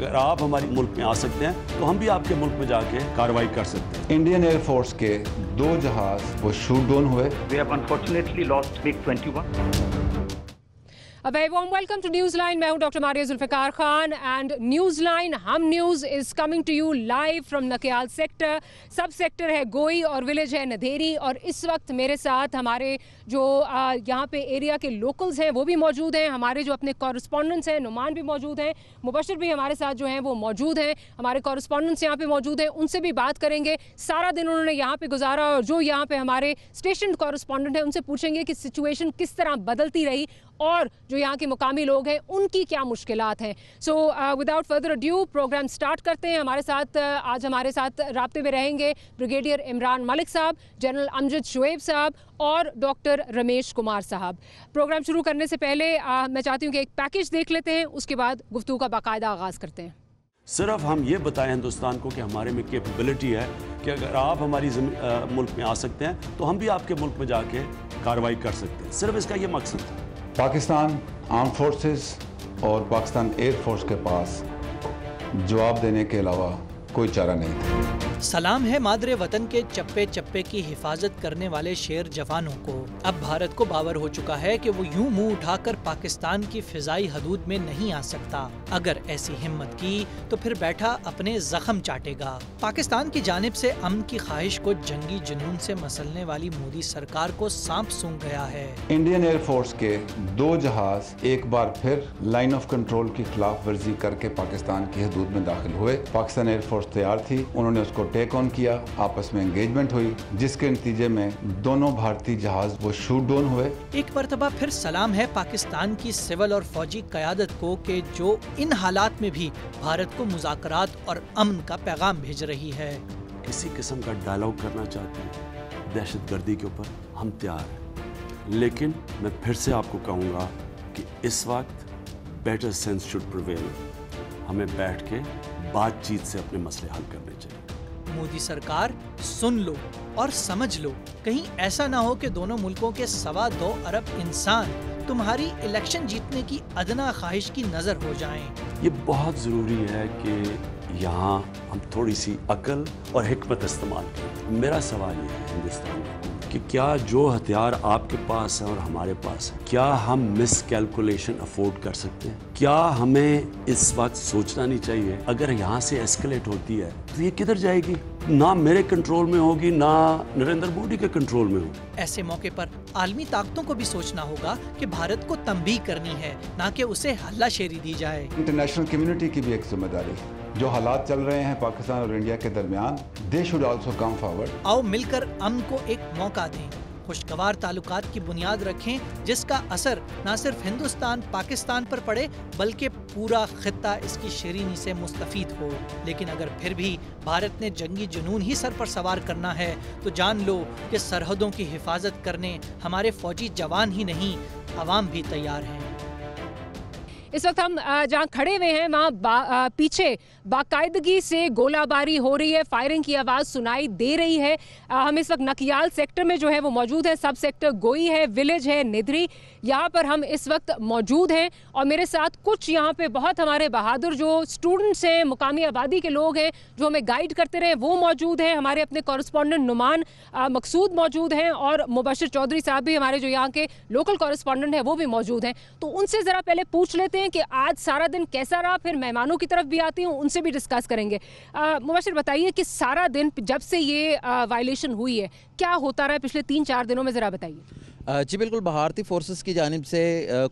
अगर आप हमारे मुल्क में आ सकते हैं तो हम भी आपके मुल्क में जाके कार्रवाई कर सकते हैं। इंडियन एयरफोर्स के 2 जहाज वो शूट डाउन हुए। We have unfortunately lost MiG-21. A very warm welcome to Newsline. मैं हूं doctor Maria Zulfikar Khan and Newsline Hum news is coming to you live from Nakyal sector. Sub sector है गोई और विलेज है नदेरी। और इस वक्त मेरे साथ हमारे जो यहाँ पे एरिया के लोकल्स हैं वो भी मौजूद हैं। हमारे जो अपने कॉरेस्पॉन्डेंट्स हैं नुमान भी मौजूद हैं, मुबशिर भी हमारे साथ जो हैं वो मौजूद हैं। हमारे कॉरेस्पॉन्डेंट्स यहाँ पे मौजूद हैं, उनसे भी बात करेंगे। सारा दिन उन्होंने यहाँ पे गुजारा और जो यहाँ पे हमारे स्टेशन कॉरेस्पॉन्डेंट हैं उनसे पूछेंगे कि सिचुएशन किस तरह बदलती रही और जो यहाँ के मुकामी लोग हैं उनकी क्या मुश्किलात हैं। So without further due program start करते हैं। हमारे साथ आज हमारे साथ राब्ते में रहेंगे ब्रिगेडियर इमरान मलिक साहब, जनरल अमजद शुएब साहब और डॉक्टर रमेश कुमार साहब। प्रोग्राम शुरू करने से पहले मैं चाहती हूँ कि एक पैकेज देख लेते हैं, उसके बाद गुफ्तगू का बाकायदा आगाज़ करते हैं। सिर्फ हम ये बताएं हिंदुस्तान को कि हमारे में कैपेबिलिटी है कि अगर आप हमारी मुल्क में आ सकते हैं तो हम भी आपके मुल्क में जाके कार्रवाई कर सकते हैं। सिर्फ इसका ये मकसद है। पाकिस्तान आर्म फोर्सेस और पाकिस्तान एयरफोर्स के पास जवाब देने के अलावा कोई चारा नहीं था। सलाम है मादरे वतन के चप्पे चप्पे की हिफाजत करने वाले शेर जवानों को। अब भारत को बावर हो चुका है कि वो यूं मुंह उठाकर पाकिस्तान की फिजाई हदूद में नहीं आ सकता। अगर ऐसी हिम्मत की तो फिर बैठा अपने जख्म चाटेगा। पाकिस्तान की जानिब से अमन की ख्वाहिश को जंगी जुनून से मसलने वाली मोदी सरकार को सांप सूंघ गया है। इंडियन एयरफोर्स के 2 जहाज एक बार फिर लाइन ऑफ कंट्रोल की खिलाफ वर्जी करके पाकिस्तान की हदूद में दाखिल हुए। पाकिस्तान एयरफोर्स तैयार थी, उन्होंने उसको टेक ऑन किया, आपस में एंगेजमेंट हुई, जिसके नतीजे में दोनों भारतीय जहाज वो शूट डाउन हुए। एक मरतबा फिर सलाम है पाकिस्तान की सिविल और फौजी क़यादत को कि जो इन हालात में भी भारत को मुज़ाकरात और अमन का पैगाम भेज रही है। किसी किस्म का डायलॉग करना चाहते हैं दहशतगर्दी के ऊपर, हम तैयार हैं। लेकिन मैं फिर से आपको कहूँगा कि इस वक्त बेटर सेंस शुड प्रिवेल। हमें बैठ के बातचीत से अपने मसले हल करने चाहिए। मोदी सरकार सुन लो और समझ लो, कहीं ऐसा ना हो कि दोनों मुल्कों के 2.25 अरब इंसान तुम्हारी इलेक्शन जीतने की अदना ख्वाहिश की नजर हो जाएं। ये बहुत ज़रूरी है कि यहाँ हम थोड़ी सी अकल और हिकमत इस्तेमाल करें। मेरा सवाल ये है हिंदुस्तान को कि क्या जो हथियार आपके पास है और हमारे पास है, क्या हम मिस कैलकुलेशन अफोर्ड कर सकते हैं? क्या हमें इस वक्त सोचना नहीं चाहिए अगर यहाँ से एस्केलेट होती है तो ये किधर जाएगी? ना मेरे कंट्रोल में होगी, ना नरेंद्र मोदी के कंट्रोल में होगी। ऐसे मौके पर आलमी ताकतों को भी सोचना होगा कि भारत को तंबीह करनी है, ना कि उसे हल्लाशेरी दी जाए। इंटरनेशनल कम्युनिटी की भी एक जिम्मेदारी है। जो हालात चल रहे हैं पाकिस्तान और इंडिया के दरमियान, they should also come forward. आओ मिलकर अमन को एक मौका दें, खुशगवार ताल्लुकात की बुनियाद रखें जिसका असर न सिर्फ हिंदुस्तान पाकिस्तान पर पड़े बल्कि पूरा खित्ता इसकी शरीनी से मुस्तफीद हो। लेकिन अगर फिर भी भारत ने जंगी जुनून ही सर पर सवार करना है तो जान लो कि सरहदों की हिफाजत करने हमारे फौजी जवान ही नहीं, अवाम भी तैयार हैं। इस वक्त हम जहाँ खड़े हुए हैं वहाँ पीछे बाकायदगी से गोलाबारी हो रही है, फायरिंग की आवाज़ सुनाई दे रही है। हम इस वक्त नकियाल सेक्टर में जो है वो मौजूद है। सब सेक्टर गोई है, विलेज है निधरी, यहाँ पर हम इस वक्त मौजूद हैं। और मेरे साथ कुछ यहाँ पे बहुत हमारे बहादुर जो स्टूडेंट्स हैं, मुकामी आबादी के लोग हैं जो हमें गाइड करते रहे, वो मौजूद हैं। हमारे अपने कॉरेस्पॉन्डेंट नुमान मकसूद मौजूद हैं और मुबशिर चौधरी साहब भी हमारे जो यहाँ के लोकल कॉरेस्पॉन्डेंट हैं वो भी मौजूद हैं। तो उनसे ज़रा पहले पूछ लेते हैं कि आज सारा दिन कैसा रहा, फिर मेहमानों की तरफ भी आती हूँ, उनसे भी डिस्कस करेंगे। मुबशिर बताइए कि सारा दिन जब से ये वायलेशन हुई है क्या होता रहा है पिछले 3-4 दिनों में, ज़रा बताइए। जी बिल्कुल, भारतीय फोर्सेस की जानिब से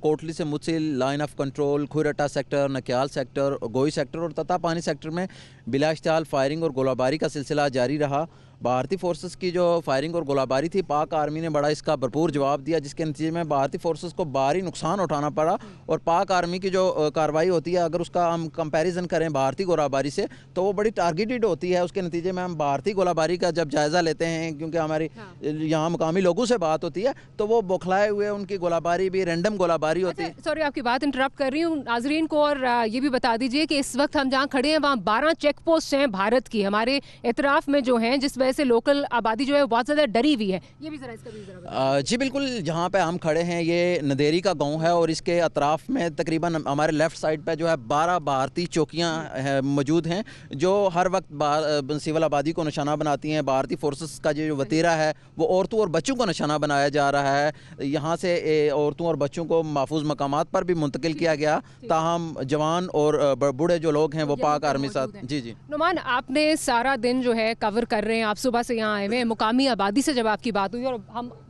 कोटली से मुतसिल line of control, Khuratta sector, Nakyal sector, Goi sector और ततापानी सेक्टर में बिलाश्ताल फायरिंग और गोलाबारी का सिलसिला जारी रहा। भारतीय फोर्सेस की जो फायरिंग और गोलाबारी थी, पाक आर्मी ने बड़ा इसका भरपूर जवाब दिया, जिसके नतीजे में भारतीय फोर्सेस को भारी नुकसान उठाना पड़ा। और पाक आर्मी की जो कार्रवाई होती है, अगर उसका हम कंपैरिजन करें भारतीय गोलाबारी से, तो वो बड़ी टारगेटेड होती है। उसके नतीजे में हम भारतीय गोलाबारी का जब जायज़ा लेते हैं, क्योंकि हमारी यहाँ मुकामी लोगों से बात होती है, तो वो बौखलाए हुए उनकी गोलाबारी भी रैंडम गोलाबारी होती है। सॉरी आपकी बात इंटरप्ट कर रही हूँ नाजरीन को, और ये भी बता दीजिए कि इस वक्त हम जहाँ खड़े हैं वहाँ 12 चेक पोस्ट हैं भारत की, हमारे एतराफ़ में जो हैं, जिस वजह वजह से लोकल आबादी जो है बहुत ज़्यादा डरी हुई है। ये भी ज़रा इसका भी ज़रा जी बिल्कुल, जहाँ पे हम खड़े हैं ये नदेरी का गांव है और इसके अतराफ़ में तकरीबन हमारे लेफ़्ट साइड पे जो है 12 भारतीय चौकियाँ मौजूद हैं जो हर वक्त सिविल आबादी को निशाना बनाती हैं। भारतीय फोर्सेस का जो वतीरा है वो औरतों और बच्चों को निशाना बनाया जा रहा है। यहाँ से औरतों और बच्चों को महफूज मकामात पर भी मुंतकिल किया गया, ताहम जवान और बूढ़े जो लोग हैं वो पाक आर्मी साथ। जी जी नुमान, आपने सारा दिन जो है कवर कर रहे हैं, आप सुबह से यहाँ आए हुए हैं, मुकामी आबादी से जब आपकी बात हुई और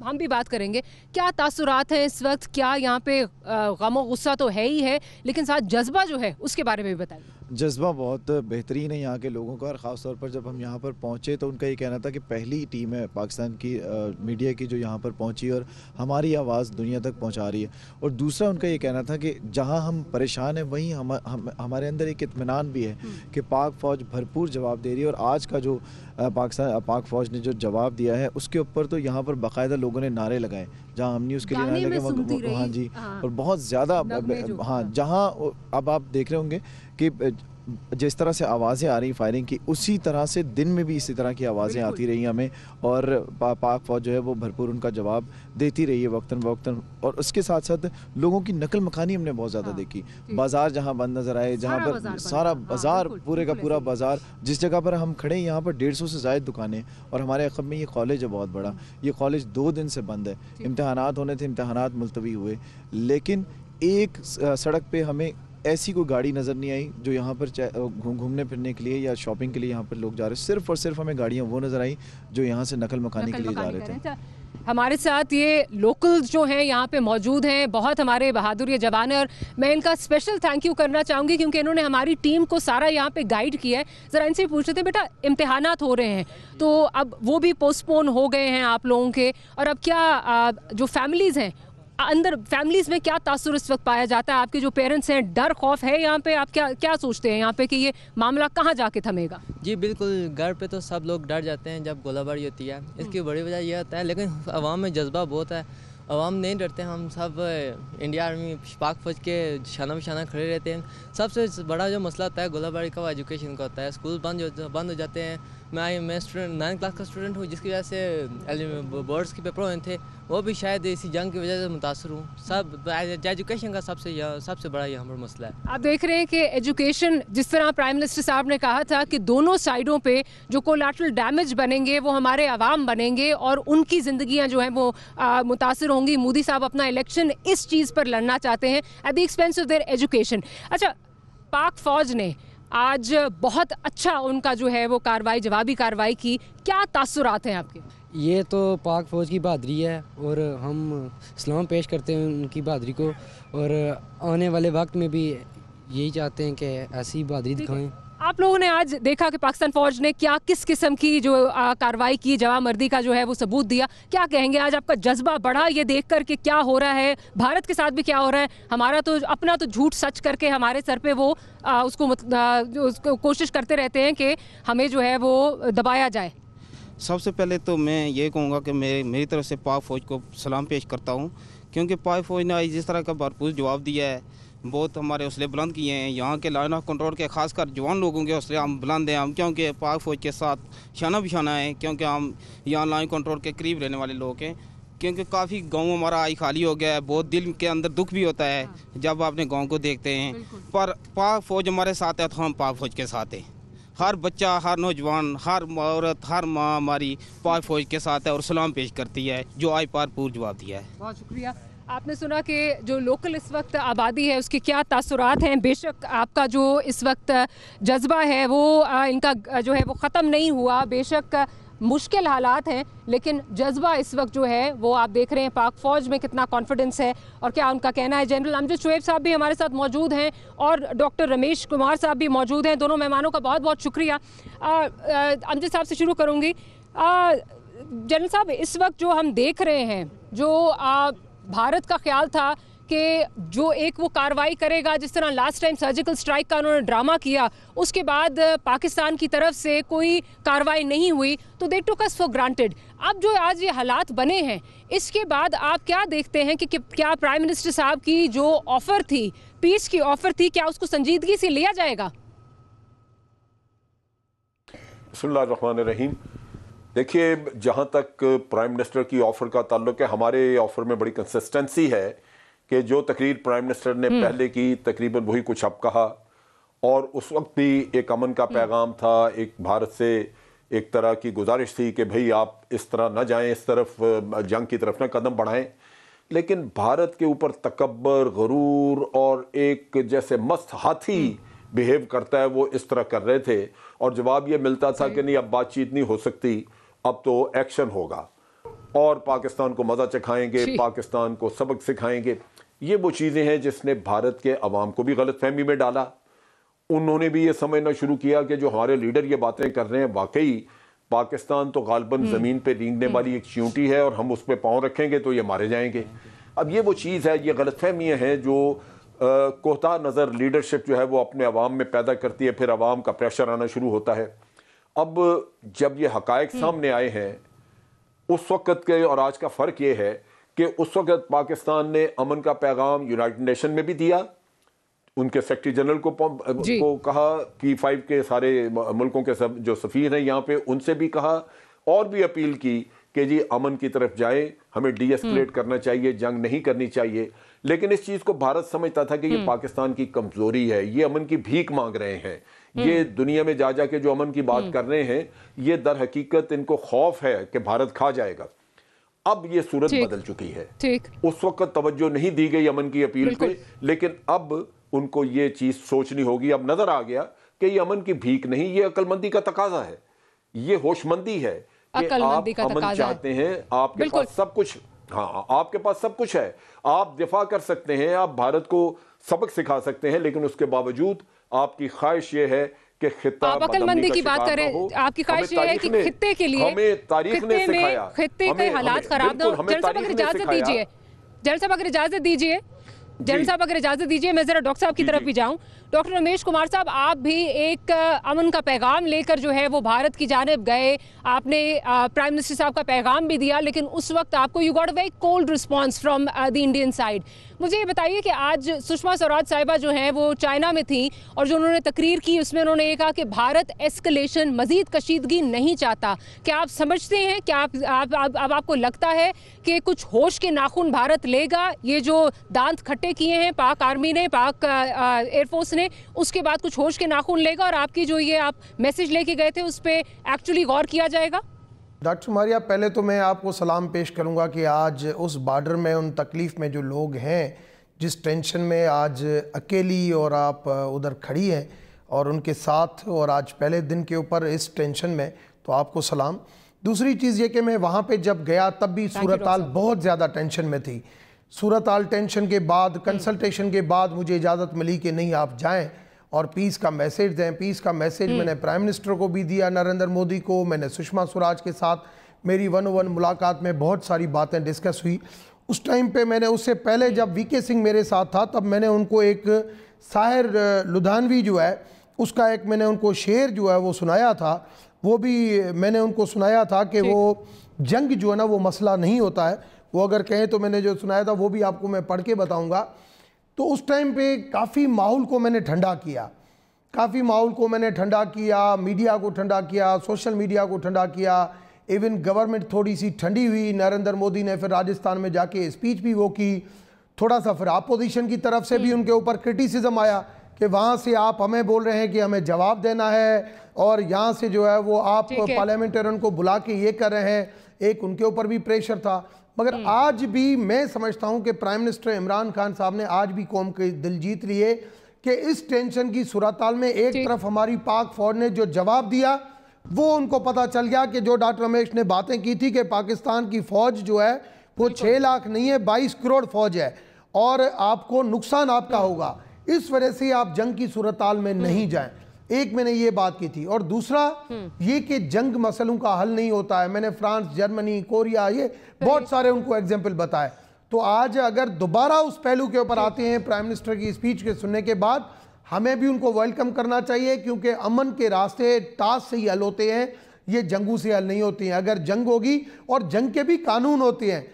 हम भी बात करेंगे, क्या तासुरात हैं इस वक्त? क्या यहाँ पे गम और गुस्सा तो है ही है, लेकिन साथ जज्बा जो है उसके बारे में भी बताइए। जज्बा बहुत बेहतरीन है यहाँ के लोगों का, और ख़ास तौर पर जब हम यहाँ पर पहुँचे तो उनका ये कहना था कि पहली टीम है पाकिस्तान की मीडिया की जो यहाँ पर पहुँची और हमारी आवाज़ दुनिया तक पहुँचा रही है। और दूसरा उनका ये कहना था कि जहाँ हम परेशान हैं वहीं हमारे अंदर एक इत्मीनान भी है कि पाक फ़ौज भरपूर जवाब दे रही है। और आज का जो पाक फ़ौज ने जो जवाब दिया है उसके ऊपर तो यहाँ पर बाकायदा लोगों ने नारे लगाए, जहाँ हम न्यूज़ के लिए नारे लगे। हाँ जी, और बहुत ज़्यादा, हाँ, जहाँ अब आप देख रहे होंगे कि जिस तरह से आवाज़ें आ रही फायरिंग की, उसी तरह से दिन में भी इसी तरह की आवाज़ें आती रही हमें, और पाक फ़ौज जो है वो भरपूर उनका जवाब देती रही है वक्तन फ़वक्तन। और उसके साथ साथ लोगों की नकल मकानी हमने बहुत ज़्यादा देखी। बाज़ार जहाँ बंद नज़र आए, जहाँ पर सारा बाज़ार, पूरे का पूरा बाज़ार, जिस जगह पर हम खड़े हैं यहाँ पर 150 से ज़ायद दुकानें। और हमारे अखब में ये कॉलेज है बहुत बड़ा, ये कॉलेज 2 दिन से बंद है। इम्तहानात होने थे, इम्तहानात मुलतवी हुए, लेकिन एक सड़क पे हमें ऐसी कोई गाड़ी नज़र नहीं आई जो यहाँ पर घूमने फिरने के लिए या शॉपिंग के लिए यहाँ पर लोग जा रहे। सिर्फ और सिर्फ हमें गाड़ियाँ वो नज़र आई जो यहाँ से नकल मकानी के लिए जा रहे थे। हमारे साथ ये लोकल जो हैं यहाँ पे मौजूद हैं, बहुत हमारे बहादुर ये जवान हैं, और मैं इनका स्पेशल थैंक यू करना चाहूँगी क्योंकि इन्होंने हमारी टीम को सारा यहाँ पे गाइड किया है। ज़रा इनसे पूछ रहे थे, बेटा इम्तिहानात हो रहे हैं तो अब वो भी पोस्टपोन हो गए हैं आप लोगों के, और अब क्या जो फैमिलीज़ हैं अंदर, फैमिलीज़ में क्या तासुर इस वक्त पाया जाता है? आपके जो पेरेंट्स हैं, डर खौफ है यहाँ पे? आप क्या सोचते हैं यहाँ पे कि ये मामला कहाँ जाके थमेगा? जी बिल्कुल, घर पे तो सब लोग डर जाते हैं जब गोलाबारी होती है। इसकी बड़ी वजह यह होता है, लेकिन अवाम में जज्बा बहुत है, अवाम नहीं डरते। हम सब इंडिया आर्मी पाक फौज के शाना बशाना खड़े रहते हैं। सबसे बड़ा जो मसला होता है गोलाबारी का, वो एजुकेशन का होता है। स्कूल बंद हो जाते हैं। मैं स्टूडेंट 9th क्लास का स्टूडेंट हूँ, जिसकी वजह से बोर्ड्स के पेपर हुए थे, वो भी शायद इसी जंग की वजह से मुतासर हूँ। सब एजुकेशन का सबसे बड़ा यहाँ पर मसला है। आप देख रहे हैं कि एजुकेशन, जिस तरह प्राइम मिनिस्टर साहब ने कहा था कि दोनों साइडों पे जो कोलैटरल डैमेज बनेंगे वो हमारे अवाम बनेंगे और उनकी ज़िंदगियाँ जो हैं वो मुतासर होंगी। मोदी साहब अपना इलेक्शन इस चीज़ पर लड़ना चाहते हैं, at the expense of their education. अच्छा, पाक फ़ौज ने आज बहुत अच्छा उनका जो है वो जवाबी कार्रवाई की, क्या तासुरात हैं आपके? ये तो पाक फ़ौज की बहादुरी है और हम सलाम पेश करते हैं उनकी बहादुरी को, और आने वाले वक्त में भी यही चाहते हैं कि ऐसी बहादुरी दिखाएं। आप लोगों ने आज देखा कि पाकिस्तान फ़ौज ने किस किस्म की जो कार्रवाई की, जवाबमर्दी का जो है वो सबूत दिया। क्या कहेंगे, आज आपका जज्बा बढ़ा ये देख कर कि क्या हो रहा है, भारत के साथ भी क्या हो रहा है? हमारा तो अपना तो झूठ सच करके हमारे सर पे वो उसको कोशिश करते रहते हैं कि हमें जो है वो दबाया जाए। सबसे पहले तो मैं ये कहूँगा कि मेरी तरफ से पाक फ़ौज को सलाम पेश करता हूँ, क्योंकि पाक फ़ौज ने आज जिस तरह का भरपूर जवाब दिया है, बहुत हमारे हौसले बुलंद किए हैं। यहाँ के लाइन ऑफ कंट्रोल के खासकर जवान लोगों के हौसले हम बुलंद हैं, हम क्योंकि पाक फ़ौज के साथ शाना बिशाना है, क्योंकि हम यहाँ लाइन कंट्रोल के करीब रहने वाले लोग हैं। क्योंकि काफ़ी गाँव हमारा आज खाली हो गया है, बहुत दिल के अंदर दुख भी होता है जब अपने गाँव को देखते हैं, पर पाक फ़ौज हमारे साथ है तो हम पाक फ़ौज के साथ हैं। हर बच्चा, हर नौजवान, हर औरत, हर माँ हमारी पाक फ़ौज के साथ है और सलाम पेश करती है जो आज भरपूर जवाब दिया है। बहुत शुक्रिया। आपने सुना कि जो लोकल इस वक्त आबादी है उसके क्या तासुरात हैं। बेशक आपका जो इस वक्त जज्बा है वो इनका जो है वो ख़त्म नहीं हुआ, बेशक मुश्किल हालात हैं, लेकिन जज्बा इस वक्त जो है वो आप देख रहे हैं पाक फ़ौज में कितना कॉन्फिडेंस है और क्या उनका कहना है। जनरल अमजद शुएब साहब भी हमारे साथ मौजूद हैं और डॉक्टर रमेश कुमार साहब भी मौजूद हैं। दोनों मेहमानों का बहुत बहुत शुक्रिया। अमजद साहब से शुरू करूँगी। जनरल साहब, इस वक्त जो हम देख रहे हैं, जो भारत का ख्याल था कि जो एक वो कार्रवाई करेगा, जिस तरह लास्ट टाइम सर्जिकल स्ट्राइक का उन्होंने ड्रामा किया, उसके बाद पाकिस्तान की तरफ से कोई कार्रवाई नहीं हुई, तो दे टुक अस फॉर ग्रांटेड। अब जो आज ये हालात बने हैं, इसके बाद आप क्या देखते हैं कि क्या प्राइम मिनिस्टर साहब की जो ऑफ़र थी, पीस की ऑफ़र थी, क्या उसको संजीदगी से लिया जाएगा? बिस्मिल्लाहिर्रहमानिर्रहीम। देखिए, जहाँ तक प्राइम मिनिस्टर की ऑफर का ताल्लुक है, हमारे ऑफर में बड़ी कंसिस्टेंसी है कि जो तकरीर प्राइम मिनिस्टर ने पहले की तकरीबन वही कुछ अब कहा, और उस वक्त भी एक अमन का पैगाम था, एक भारत से एक तरह की गुजारिश थी कि भाई आप इस तरह ना जाएं, इस तरफ जंग की तरफ ना कदम बढ़ाएं। लेकिन भारत के ऊपर तकब्बर, गरूर और एक जैसे मस्त हाथी बिहेव करता है, वो इस तरह कर रहे थे। और जवाब ये मिलता था कि नहीं, अब बातचीत नहीं हो सकती, अब तो एक्शन होगा और पाकिस्तान को मज़ा चखाएंगे, पाकिस्तान को सबक सिखाएंगे। ये वो चीज़ें हैं जिसने भारत के अवाम को भी गलतफहमी में डाला। उन्होंने भी ये समझना शुरू किया कि जो हमारे लीडर ये बातें कर रहे हैं, वाकई पाकिस्तान तो गालबन ज़मीन पे रेंगने वाली एक चींटी है और हम उस पर पाँव रखेंगे तो ये मारे जाएंगे। अब ये वो चीज़ है, ये गलतफहमियाँ हैं जो कोहता नज़र लीडरशिप जो है वो अपने अवाम में पैदा करती है, फिर अवाम का प्रेशर आना शुरू होता है। अब जब ये हकायक सामने आए हैं उस वक़्त के और आज का फ़र्क ये है कि उस वक़्त पाकिस्तान ने अमन का पैगाम यूनाइटेड नेशन में भी दिया, उनके सेक्रेटरी जनरल को कहा, P5 के सारे मुल्कों के सब जो सफ़ीर हैं यहाँ पे उनसे भी कहा, और भी अपील की कि जी अमन की तरफ जाए, हमें डीएस्केलेट करना चाहिए, जंग नहीं करनी चाहिए। लेकिन इस चीज़ को भारत समझता था कि ये पाकिस्तान की कमज़ोरी है, ये अमन की भीख मांग रहे हैं, ये दुनिया में जा के जो अमन की बात कर रहे हैं, ये दर हकीकत इनको खौफ है कि भारत खा जाएगा। अब ये सूरत बदल चुकी है। उस वक्त तवज्जो नहीं दी गई अमन की अपील पे, लेकिन अब उनको ये चीज़ सोचनी होगी। अब नजर आ गया कि ये अमन की भीख नहीं, ये अक्लमंदी का तकाजा है, ये होशमंदी है कि आप अमन चाहते हैं, आपके पास सब कुछ, हाँ आपके पास सब कुछ है, आप दिफा कर सकते हैं, आप भारत को सबक सिखा सकते हैं, लेकिन उसके बावजूद आपकी ख्वाहिश ये है कि खित्ता आप अक्लमंदी की बात करें, आपकी ख्वाहिश ये है कि खित्ते के लिए, हमें तारीख ने सिखाया, खित्ते के हालात खराब ना। जनरल साहब अगर इजाजत दीजिए, जनरल साहब अगर इजाजत दीजिए, जनरल साहब अगर इजाजत दीजिए, मैं जरा डॉक्टर साहब की तरफ भी जाऊं। डॉक्टर रमेश कुमार साहब, आप भी एक अमन का पैगाम लेकर जो है वो भारत की जानिब गए, आपने प्राइम मिनिस्टर साहब का पैगाम भी दिया, लेकिन उस वक्त आपको you got a very cold response from the Indian side. मुझे ये बताइए कि आज सुषमा स्वराज साहिबा जो हैं वो चाइना में थी और जो उन्होंने तकरीर की उसमें उन्होंने ये कहा कि भारत एस्केलेशन, मजीद कशीदगी नहीं चाहता। क्या आप समझते हैं, क्या अब आपको लगता है कि कुछ होश के नाखून भारत लेगा? ये जो दांत खट्टे किए हैं पाक आर्मी ने, पाक एयरफोर्स ने, उसके बाद कुछ होश के नाखून लेगा और आपकी जो ये आप मैसेज लेके गए थे उस पर एक्चुअली गौर किया जाएगा? डॉक्टर मारिया, पहले तो मैं आपको सलाम पेश करूंगा कि आज उस बॉर्डर में उन तकलीफ़ में जो लोग हैं, जिस टेंशन में आज अकेली और आप उधर खड़ी हैं और उनके साथ, और आज पहले दिन के ऊपर इस टेंशन में, तो आपको सलाम। दूसरी चीज़ ये कि मैं वहाँ पे जब गया तब भी सूरत हाल बहुत ज़्यादा टेंशन में थी। सूरत हाल टेंशन के बाद, कंसल्टेशन के बाद मुझे इजाज़त मिली कि नहीं आप जाएँ और पीस का मैसेज दें। पीस का मैसेज मैंने प्राइम मिनिस्टर को भी दिया, नरेंद्र मोदी को। मैंने सुषमा स्वराज के साथ मेरी 1-on-1 मुलाकात में बहुत सारी बातें डिस्कस हुई। उस टाइम पे मैंने, उससे पहले जब वीके सिंह मेरे साथ था, तब मैंने उनको एक साहिर लुधानवी जो है उसका एक मैंने उनको शेर जो है वो सुनाया था। वो भी मैंने उनको सुनाया था कि वो जंग जो है ना वो मसला नहीं होता है। वो अगर कहें तो मैंने जो सुनाया था वो भी आपको मैं पढ़ के बताऊँगा। तो उस टाइम पे काफ़ी माहौल को मैंने ठंडा किया, काफ़ी माहौल को मैंने ठंडा किया, मीडिया को ठंडा किया, सोशल मीडिया को ठंडा किया, इवन गवर्नमेंट थोड़ी सी ठंडी हुई। नरेंद्र मोदी ने फिर राजस्थान में जाके स्पीच भी वो की, थोड़ा सा फिर अपोजिशन की तरफ से भी उनके ऊपर क्रिटिसिज्म आया कि वहाँ से आप हमें बोल रहे हैं कि हमें जवाब देना है और यहाँ से जो है वो आप पार्लियामेंटेरियन को बुला के ये कर रहे हैं। एक उनके ऊपर भी प्रेशर था। मगर आज भी मैं समझता हूं कि प्राइम मिनिस्टर इमरान खान साहब ने आज भी कौम के दिल जीत लिए कि इस टेंशन की सूरत हाल में एक तरफ हमारी पाक फौज ने जो जवाब दिया, वो उनको पता चल गया कि जो डॉक्टर रमेश ने बातें की थी कि पाकिस्तान की फौज जो है वो 6 लाख नहीं है, 22 करोड़ फौज है और आपको नुकसान आपका होगा। इस वजह से आप जंग की सूरत हाल में नहीं जाएं। एक मैंने ये बात की थी। और दूसरा ये कि जंग मसलों का हल नहीं होता है। मैंने फ्रांस, जर्मनी, कोरिया, ये बहुत सारे उनको एग्जाम्पल बताए। तो आज अगर दोबारा उस पहलू के ऊपर आते हैं प्राइम मिनिस्टर की स्पीच के सुनने के बाद, हमें भी उनको वेलकम करना चाहिए, क्योंकि अमन के रास्ते टास से ही हल होते हैं, ये जंगों से हल नहीं होती हैं। अगर जंग होगी, और जंग के भी कानून होते हैं,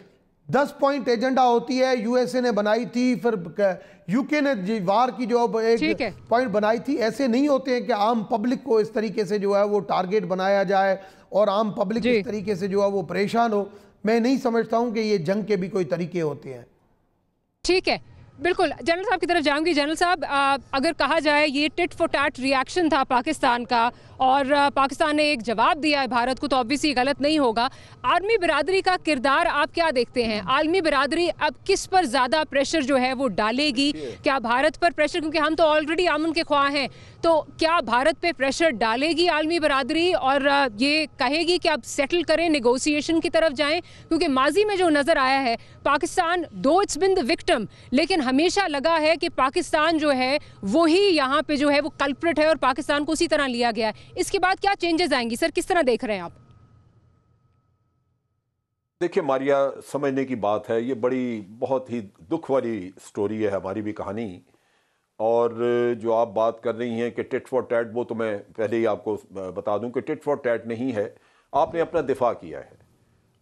10 पॉइंट एजेंडा होती है, यूएसए ने बनाई थी, फिर यूके ने वार की जो एक पॉइंट बनाई थी। ऐसे नहीं होते हैं कि आम पब्लिक को इस तरीके से जो है वो टारगेट बनाया जाए और आम पब्लिक इस तरीके से जो है वो परेशान हो। मैं नहीं समझता हूं कि ये जंग के भी कोई तरीके होते हैं। ठीक है, बिल्कुल। जनरल साहब की तरफ जाऊंगी। जनरल साहब, अगर कहा जाए ये टिट फॉर टैट रिएक्शन था पाकिस्तान का और पाकिस्तान ने एक जवाब दिया है भारत को, तो ऑब्वियसली गलत नहीं होगा। आर्मी बिरादरी का किरदार आप क्या देखते हैं? आर्मी बिरादरी अब किस पर ज़्यादा प्रेशर जो है वो डालेगी? क्या भारत पर प्रेशर, क्योंकि हम तो ऑलरेडी अमन के ख्वाह हैं, तो क्या भारत पे प्रेशर डालेगी आर्मी बिरादरी और ये कहेगी कि अब सेटल करें, नेगोशिएशन की तरफ जाएं? क्योंकि माजी में जो नज़र आया है पाकिस्तान, दो इट्स बिन द विक्टिम, लेकिन हमेशा लगा है कि पाकिस्तान जो है वही यहाँ पे जो है वो कल्प्रिट है और पाकिस्तान को उसी तरह लिया गया है। इसके बाद क्या चेंजेस आएंगी सर, किस तरह देख रहे हैं आप? देखिए मारिया, समझने की बात है, ये बहुत ही दुख वाली स्टोरी है, हमारी भी कहानी। और जो आप बात कर रही हैं कि टिट फॉर टैट, वो तो मैं पहले ही आपको बता दूं कि टिट फॉर टैट नहीं है। आपने अपना दिफा किया है,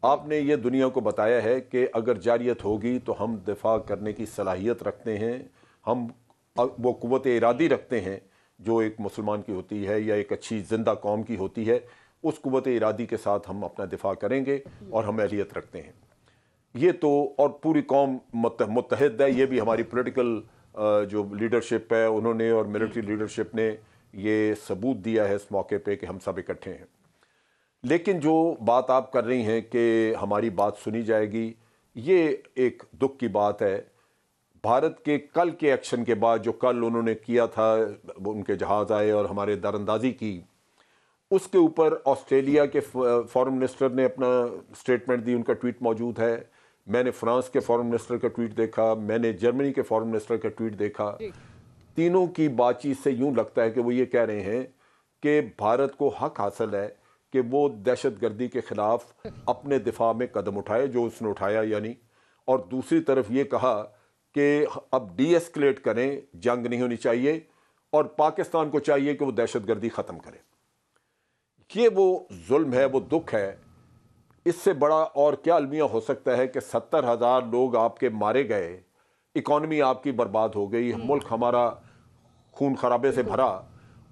आपने ये दुनिया को बताया है कि अगर जारियत होगी तो हम दिफा करने की सलाहियत रखते हैं, हम वो कुव्वत इरादी रखते हैं जो एक मुसलमान की होती है या एक अच्छी जिंदा कौम की होती है। उस कुव्वत इरादी के साथ हम अपना दिफा करेंगे और हम अहलियत रखते हैं। ये तो, और पूरी कौम मुत्तहिद है। ये भी हमारी पॉलिटिकल जो लीडरशिप है उन्होंने और मिलिट्री लीडरशिप ने ये सबूत दिया है इस मौके पे कि हम सब इकट्ठे हैं। लेकिन जो बात आप कर रही हैं कि हमारी बात सुनी जाएगी, ये एक दुख की बात है। भारत के कल के एक्शन के बाद, जो कल उन्होंने किया था, उनके जहाज़ आए और हमारे दरअंदाजी की, उसके ऊपर ऑस्ट्रेलिया के फॉरेन मिनिस्टर ने अपना स्टेटमेंट दी, उनका ट्वीट मौजूद है। मैंने फ्रांस के फॉरेन मिनिस्टर का ट्वीट देखा, मैंने जर्मनी के फॉरेन मिनिस्टर का ट्वीट देखा। तीनों की बातचीत से यूं लगता है कि वो ये कह रहे हैं कि भारत को हक हासिल है कि वो दहशतगर्दी के खिलाफ अपने दिफा में कदम उठाए जो उसने उठाया यानी, और दूसरी तरफ ये कहा कि अब डीएस्केलेट करें, जंग नहीं होनी चाहिए और पाकिस्तान को चाहिए कि वो दहशतगर्दी ख़त्म करे। ये वो जुल्म है, वो दुख है। इससे बड़ा और क्या अलमिया हो सकता है कि 70,000 लोग आपके मारे गए, इकॉनमी आपकी बर्बाद हो गई, मुल्क हमारा खून खराबे से भरा,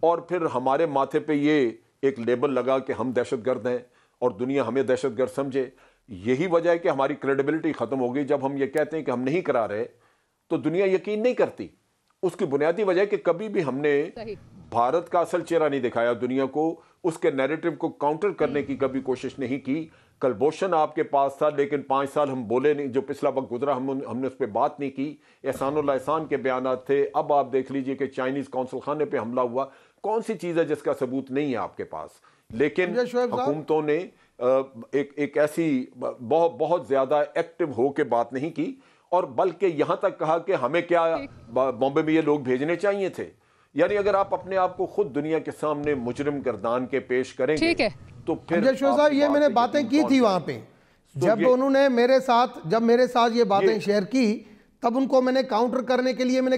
और फिर हमारे माथे पे ये एक लेबल लगा कि हम दहशतगर्द हैं और दुनिया हमें दहशतगर्द समझे। यही वजह है कि हमारी क्रेडिबिलिटी ख़त्म हो गई। जब हम ये कहते हैं कि हम नहीं करा रहे तो दुनिया यकीन नहीं करती। उसकी बुनियादी वजह है कि कभी भी हमने भारत का असल चेहरा नहीं दिखाया दुनिया को, उसके नैरेटिव को काउंटर करने की कभी कोशिश नहीं की। कलबोशन आपके पास था, लेकिन 5 साल हम बोले नहीं। जो पिछला वक्त गुजरा हमने उस पर बात नहीं की। एहसानुल्लाह एहसान के बयानात थे। अब आप देख लीजिए कि चाइनीज़ कौंसल खाने पे हमला हुआ। कौन सी चीज़ है जिसका सबूत नहीं है आपके पास? लेकिन हुकूमतों ने एक ऐसी बहुत ज़्यादा एक्टिव हो के बात नहीं की, और बल्कि यहाँ तक कहा कि हमें क्या बॉम्बे में ये लोग भेजने चाहिए थे। यानी अगर आप अपने आप को खुद दुनिया के सामने मुजरिम गर्दान के पेश करेंगे, ठीक है, तो फिर साहब ये मैंने बातें की थी वहां पे, जब उन्होंने मेरे साथ ये बातें शेयर की, तब उनको मैंने काउंटर करने के लिए मैंने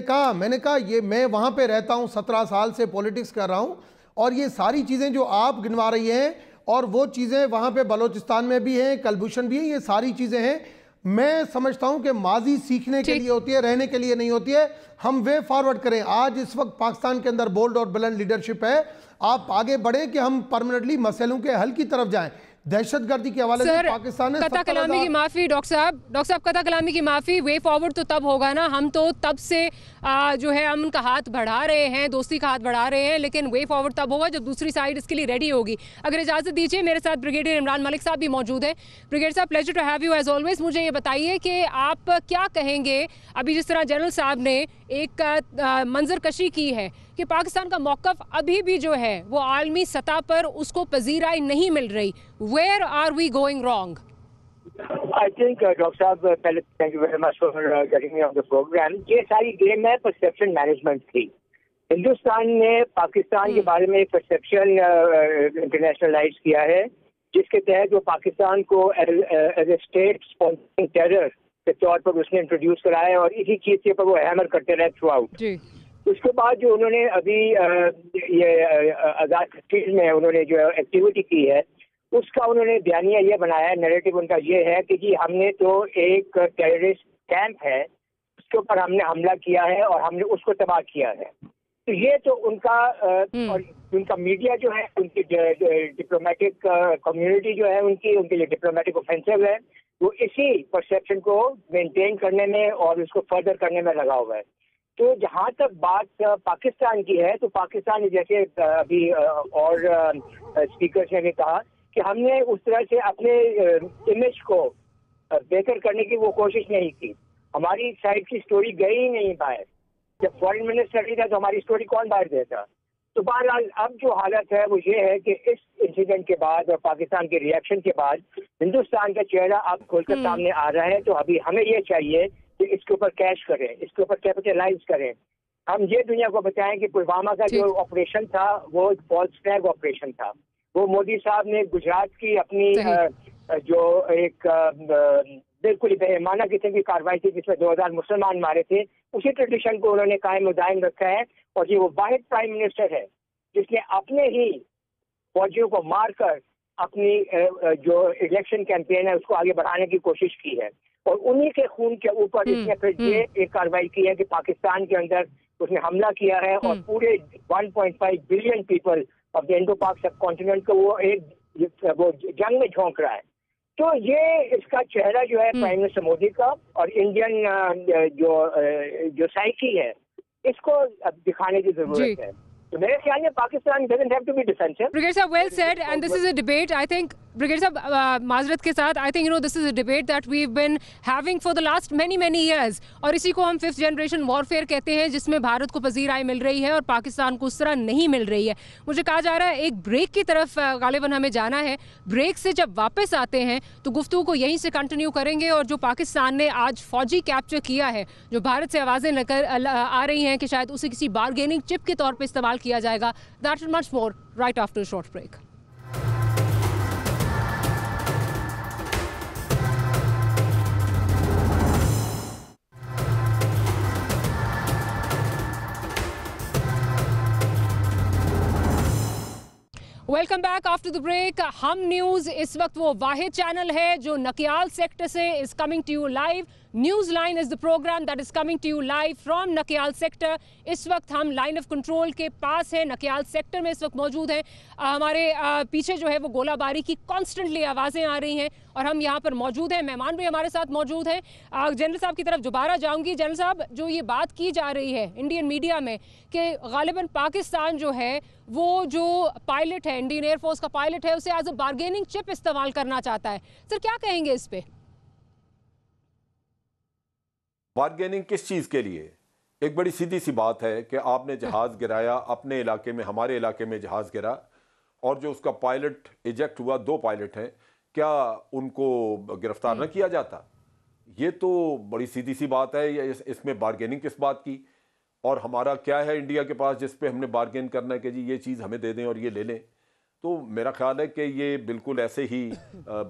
कहा ये मैं वहां पे रहता हूं, 17 साल से पॉलिटिक्स कर रहा हूं, और ये सारी चीजें जो आप गिनवा रही हैं और वो चीजें वहां पे बलोचिस्तान में भी हैं, कलभूषण भी हैं, ये सारी चीजें हैं। मैं समझता हूं कि माजी सीखने के लिए होती है, रहने के लिए नहीं होती है। हम वे फॉरवर्ड करें। आज इस वक्त पाकिस्तान के अंदर बोल्ड और बुलंद लीडरशिप है। आप आगे बढ़े कि हम परमानेंटली मसलों के हल की तरफ जाएं। दहशतगर्दी के हवाले से पाकिस्तान ने कता कलामी की माफी। डॉक्टर साहब कता कलामी की माफी। वे फॉरवर्ड तो तब होगा ना, हम तो तब से जो है हम उनका हाथ बढ़ा रहे हैं, दोस्ती का हाथ बढ़ा रहे हैं, लेकिन वे फॉरवर्ड तब होगा जब दूसरी साइड इसके लिए रेडी होगी। अगर इजाजत दीजिए, मेरे साथ ब्रिगेडियर इमरान मलिक साहब भी मौजूद हैं। ब्रिगेडियर साहब, pleasure to have you as always. मुझे ये बताइए कि आप क्या कहेंगे, अभी जिस तरह जनरल साहब ने एक मंजर कशी की है कि पाकिस्तान का मौकफ अभी भी जो है वो आलमी सतह पर उसको पजीराई नहीं मिल रही। Where are we going wrong? I think, doctor साहब, पहले thank you very much for getting me on the program. ये सारी गेम है परसेप्शन मैनेजमेंट की। हिंदुस्तान ने पाकिस्तान के बारे में एक परसेप्शन इंटरनेशनलाइज किया है, जिसके तहत वो पाकिस्तान को as a state sponsoring terror के तौर पर उसने इंट्रोड्यूस कराया है, और इसी चीज़ के ऊपर वो हैमर करते रहे थ्रू आउट। उसके बाद जो उन्होंने अभी ये आज़ाद कश्मीर में उन्होंने जो एक्टिविटी की है, उसका उन्होंने बयानिया ये बनाया है, नैरेटिव उनका ये है कि जी हमने तो एक टेररिस्ट कैंप है उसके ऊपर हमने हमला किया है और हमने उसको तबाह किया है। तो ये तो उनका और उनका मीडिया जो है, उनकी डिप्लोमेटिक कम्युनिटी जो है उनके लिए डिप्लोमेटिक ऑफेंसिव है, वो इसी परसेप्शन को मेंटेन करने में और उसको फर्दर करने में लगा हुआ है। तो जहाँ तक बात पाकिस्तान की है, तो पाकिस्तान जैसे अभी और स्पीकर्स ने भी कहा कि हमने उस तरह से अपने इमेज को बेहतर करने की वो कोशिश नहीं की। हमारी साइड की स्टोरी गई ही नहीं बाहर। जब फॉरेन मिनिस्टर नहीं था तो हमारी स्टोरी कौन बाहर देता? तो बहरहाल अब जो हालत है वो ये है कि इस इंसिडेंट के बाद और पाकिस्तान के रिएक्शन के बाद हिंदुस्तान का चेहरा अब खुलकर सामने आ रहा है। तो अभी हमें ये चाहिए कि इसके ऊपर कैश करें, इसके ऊपर कैपिटलाइज करें। हम ये दुनिया को बताएं कि पुलवामा का जो ऑपरेशन था वो फॉल्स फ्लैग ऑपरेशन था। वो मोदी साहब ने गुजरात की अपनी जो एक बिल्कुल बेईमाना किस्म की कार्रवाई थी जिसमें 2000 मुसलमान मारे थे, उसी ट्रेडिशन को उन्होंने कायम दायम रखा है। और ये वो वाहिद प्राइम मिनिस्टर है जिसने अपने ही फौजियों को मारकर अपनी जो इलेक्शन कैंपेन है उसको आगे बढ़ाने की कोशिश की है। और उन्हीं के खून के ऊपर इसने फिर ये एक कार्रवाई की है कि पाकिस्तान के अंदर उसने हमला किया है और पूरे 1.5 billion people of the Indo पाक सब कॉन्टिनेंट को वो जंग में झोंक रहा है। तो ये इसका चेहरा जो है प्राइम मिनिस्टर मोदी का और इंडियन जो साइकी है इसको अब दिखाने की जरूरत है। तो मेरे ख्याल में Pakistan doesn't have to be defensive. Brigadier Sahab, well said, and this is a debate. I think Brigadier Sahab, माजरत के साथ, I think this is a debate that we've been having for the last many years. और इसी को हम 5th generation warfare कहते हैं, जिसमें भारत को पजीराई मिल रही है और पाकिस्तान को उस तरह नहीं मिल रही है। मुझे कहा जा रहा है एक ब्रेक की तरफ गालिबन हमें जाना है। ब्रेक से जब वापस आते हैं तो गुफ्तगू को यहीं से कंटिन्यू करेंगे और जो पाकिस्तान ने आज फौजी कैप्चर किया है, जो भारत से आवाज़ें लेकर आ रही हैं कि शायद उसे किसी बारगेनिंग चिप के तौर पर इस्तेमाल किया जाएगा, that and much more right after short break. Welcome back after the break. Hum news इस वक्त वो वाहिद चैनल है जो नकियाल सेक्टर से is coming to you live. Newsline is the programme that is coming to you live from Nakyal sector. इस वक्त हम लाइन ऑफ कंट्रोल के पास है, नकियाल सेक्टर में इस वक्त मौजूद हैं। हमारे पीछे जो है वो गोलाबारी की कॉन्स्टेंटली आवाज़ें आ रही हैं और हम यहाँ पर मौजूद हैं। मेहमान भी हमारे साथ मौजूद हैं। जनरल साहब की तरफ दोबारा जाऊँगी। जनरल साहब, जो ये बात की जा रही है इंडियन मीडिया में कि गालिबन पाकिस्तान जो है वो जो पायलट है, इंडियन एयरफोर्स का पायलट है, उसे एज अ बारगेनिंग चिप इस्तेमाल करना चाहता है, सर क्या कहेंगे इस पे? बारगेनिंग किस चीज़ के लिए? एक बड़ी सीधी सी बात है कि आपने जहाज़ गिराया अपने इलाके में, हमारे इलाके में जहाज़ गिरा और जो उसका पायलट इजेक्ट हुआ, 2 पायलट हैं, क्या उनको गिरफ्तार न किया जाता? ये तो बड़ी सीधी सी बात है। इसमें बारगेनिंग किस बात की? और हमारा क्या है इंडिया के पास जिस पे हमने बारगेन करना है कि जी ये चीज़ हमें दे दें और ये ले लें? तो मेरा ख्याल है कि ये बिल्कुल ऐसे ही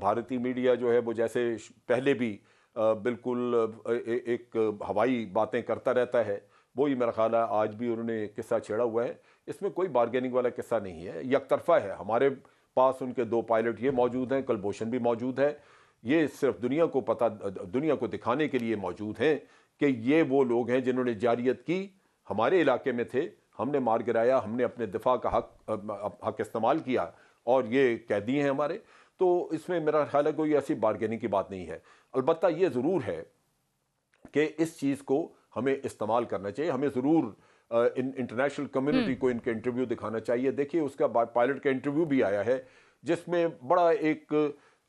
भारतीय मीडिया जो है वो जैसे पहले भी बिल्कुल एक हवाई बातें करता रहता है, वो ही मेरा ख्याल है आज भी उन्होंने किस्सा छेड़ा हुआ है। इसमें कोई बारगेनिंग वाला किस्सा नहीं है, यकतरफा है। हमारे पास उनके 2 पायलट ये मौजूद हैं, कुलभूषण भी मौजूद है। ये सिर्फ दुनिया को दिखाने के लिए मौजूद हैं कि ये वो लोग हैं जिन्होंने जारियत की, हमारे इलाके में थे, हमने मार गिराया, हमने अपने दिफा का हक इस्तेमाल किया और ये कैदी हैं हमारे। तो इसमें मेरा ख्याल है कोई ऐसी बारगेनिंग की बात नहीं है। अलबत्ता ये ज़रूर है कि इस चीज़ को हमें इस्तेमाल करना चाहिए। हमें ज़रूर इंटरनेशनल कम्युनिटी को इनके इंटरव्यू दिखाना चाहिए। देखिए उसका पायलट का इंटरव्यू भी आया है जिसमें बड़ा एक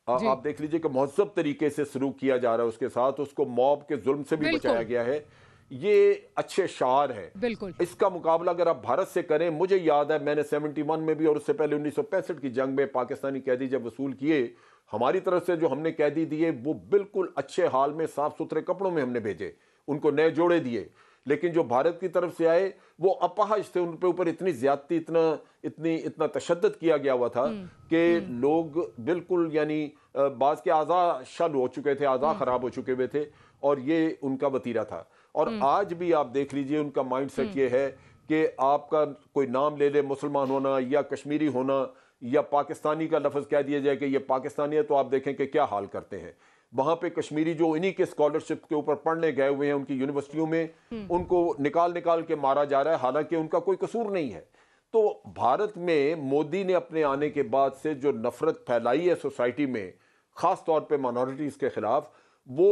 आप देख लीजिए कि महज़ब तरीके से सलूक किया जा रहा है उसके साथ, उसको मॉब के जुल्म से भी बचाया गया है। ये अच्छे शार हैं। बिल्कुल। इसका मुकाबला अगर आप भारत से करें, मुझे याद है मैंने 71 में भी और उससे पहले 1965 की जंग में पाकिस्तानी कैदी जब वसूल किए, हमारी तरफ से जो हमने कैदी दिए वो बिल्कुल अच्छे हाल में साफ सुथरे कपड़ों में हमने भेजे, उनको नए जोड़े दिए। लेकिन जो भारत की तरफ से आए वो अपहाज थे, उन पे ऊपर इतनी ज्यादती, इतना तशद्दुद किया गया हुआ था कि लोग बिल्कुल यानी बाज के आज़ा शल हो चुके थे, आज़ा खराब हो चुके हुए थे और ये उनका वतीरा था। और आज भी आप देख लीजिए उनका माइंड सेट ये है कि आपका कोई नाम ले ले, मुसलमान होना या कश्मीरी होना या पाकिस्तानी का लफ्ज़ कह दिया जाए कि ये पाकिस्तानी है, तो आप देखें कि क्या हाल करते हैं। वहाँ पे कश्मीरी जो इन्हीं के स्कॉलरशिप के ऊपर पढ़ने गए हुए हैं उनकी यूनिवर्सिटियों में, उनको निकाल निकाल के मारा जा रहा है, हालांकि उनका कोई कसूर नहीं है। तो भारत में मोदी ने अपने आने के बाद से जो नफरत फैलाई है सोसाइटी में, ख़ास तौर पे माइनॉरिटीज़ के ख़िलाफ़, वो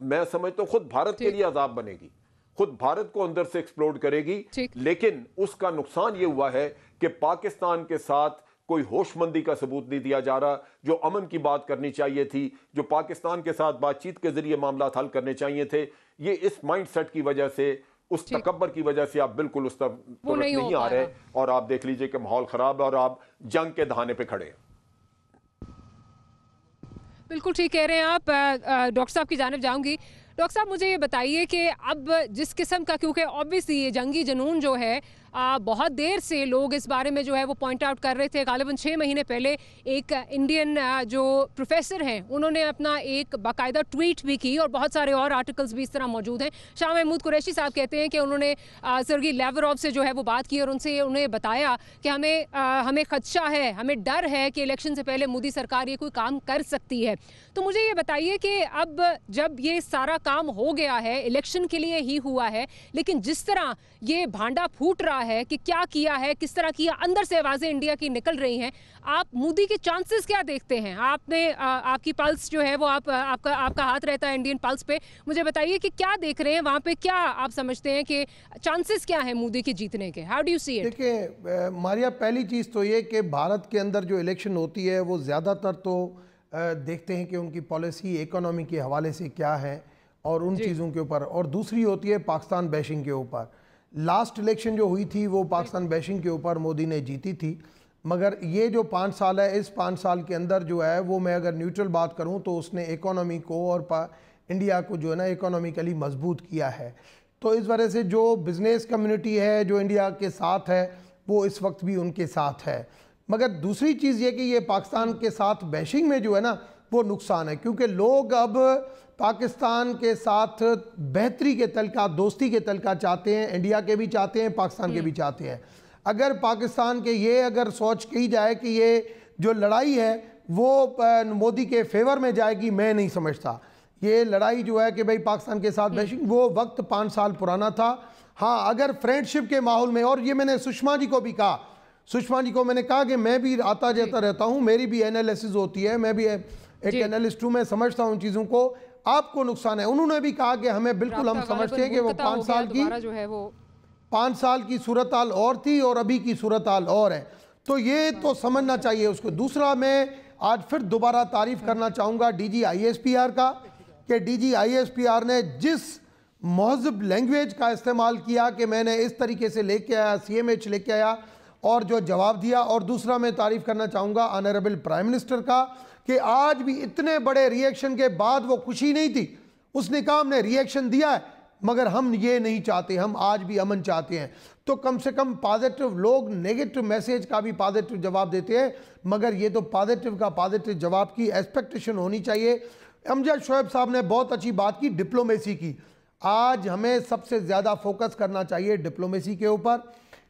मैं समझता हूँ खुद भारत के लिए अजाब बनेगी, खुद भारत को अंदर से एक्सप्लोड करेगी। लेकिन उसका नुकसान ये हुआ है कि पाकिस्तान के साथ कोई होशमंदी का सबूत नहीं दिया जा रहा। जो अमन की बात करनी चाहिए थी, जो पाकिस्तान के साथ बातचीत के जरिए मामला हल करने चाहिए थे, ये इस माइंडसेट की वजह से, उस तकब्बर की वजह से आप बिल्कुल उस तरफ नहीं आ रहे, और आप देख लीजिए कि माहौल खराब है और आप जंग के दहाने पे खड़े हैं। बिल्कुल ठीक कह रहे हैं आप। डॉक्टर साहब की जानिब जाऊंगी। डॉक्टर साहब, मुझे ये बताइए कि अब जिस किस्म का, क्योंकि ऑब्वियसली ये जंगी जुनून जो है, बहुत देर से लोग इस बारे में जो है वो पॉइंट आउट कर रहे थे। गालिबन 6 महीने पहले एक इंडियन जो प्रोफेसर हैं उन्होंने अपना एक बाकायदा ट्वीट भी की, और बहुत सारे और आर्टिकल्स भी इस तरह मौजूद हैं। शाह महमूद कुरैशी साहब कहते हैं कि उन्होंने सर्गी लेवरोव से जो है वो बात की और उनसे उन्हें बताया कि हमें खदशा है, हमें डर है कि इलेक्शन से पहले मोदी सरकार ये कोई काम कर सकती है। तो मुझे ये बताइए कि अब जब ये सारा काम हो गया है, इलेक्शन के लिए ही हुआ है, लेकिन जिस तरह ये भांडा फूट रहा है कि क्या किया है, किस तरह किया, अंदर से आवाजें इंडिया की निकल रही हैं, आप मोदी के चांसेस क्या देखते हैं? आपकी पल्स जो है वो आपका हाथ रहता है इंडियन पल्स पे, मुझे बताइए कि क्या देख रहे हैं वहां पे, क्या आप समझते हैं कि चांसेस क्या है मोदी के जीतने के? How do you see it? देखिए मारिया, पहली चीज़ तो ये कि भारत के अंदर जो इलेक्शन होती है वो ज़्यादातर तो देखते हैं कि उनकी पॉलिसी इकोनॉमी के हवाले से क्या है और उन चीज़ों के ऊपर, और दूसरी होती है पाकिस्तान बैशिंग के ऊपर। लास्ट इलेक्शन जो हुई थी वो पाकिस्तान बैशिंग के ऊपर मोदी ने जीती थी, मगर ये जो 5 साल है, इस 5 साल के अंदर जो है वो, मैं अगर न्यूट्रल बात करूं तो उसने इकोनॉमी को और इंडिया को जो है ना इकोनॉमिकली मजबूत किया है। तो इस वजह से जो बिज़नेस कम्युनिटी है जो इंडिया के साथ है वो इस वक्त भी उनके साथ है। मगर दूसरी चीज़ ये कि ये पाकिस्तान के साथ बैशिंग में जो है ना वो नुकसान है, क्योंकि लोग अब पाकिस्तान के साथ बेहतरी के तलका, दोस्ती के तलका चाहते हैं, इंडिया के भी चाहते हैं, पाकिस्तान के भी चाहते हैं। अगर पाकिस्तान के ये अगर सोच की जाए कि ये जो लड़ाई है वो मोदी के फेवर में जाएगी, मैं नहीं समझता। ये लड़ाई जो है कि भाई पाकिस्तान के साथ बैशिंग, वो वक्त 5 साल पुराना था। हाँ, अगर फ्रेंडशिप के माहौल में, और ये मैंने सुषमा जी को भी कहा, सुषमा जी को मैंने कहा कि मैं भी आता जाता रहता हूँ, मेरी भी एनालिसिस होती है, मैं भी एक एनालिस्ट हूँ, मैं समझता हूँ उन चीज़ों को। आपको नुकसान है, उन्होंने भी कहा कि हमें बिल्कुल, हम समझते हैं कि वो 5 साल की जो है वो 5 साल की सूरत हाल और थी और अभी की सूरत हाल और है, तो ये तो समझना चाहिए उसको। दूसरा, मैं आज फिर दोबारा तारीफ करना चाहूँगा DG ISPR का, कि DG ISPR ने जिस महज़ब लैंग्वेज का इस्तेमाल किया कि मैंने इस तरीके से लेके आया, CMH लेके आया और जो जवाब दिया। और दूसरा, मैं तारीफ़ करना चाहूँगा ऑनरेबल प्राइम मिनिस्टर का कि आज भी इतने बड़े रिएक्शन के बाद वो खुशी नहीं थी, उसने कहा हमने रिएक्शन दिया है मगर हम ये नहीं चाहते, हम आज भी अमन चाहते हैं। तो कम से कम पॉजिटिव, लोग नेगेटिव मैसेज का भी पॉजिटिव जवाब देते हैं, मगर ये तो पॉजिटिव का पॉजिटिव जवाब की एक्सपेक्टेशन होनी चाहिए। अमजद शोएब साहब ने बहुत अच्छी बात की, डिप्लोमेसी की। आज हमें सबसे ज़्यादा फोकस करना चाहिए डिप्लोमेसी के ऊपर,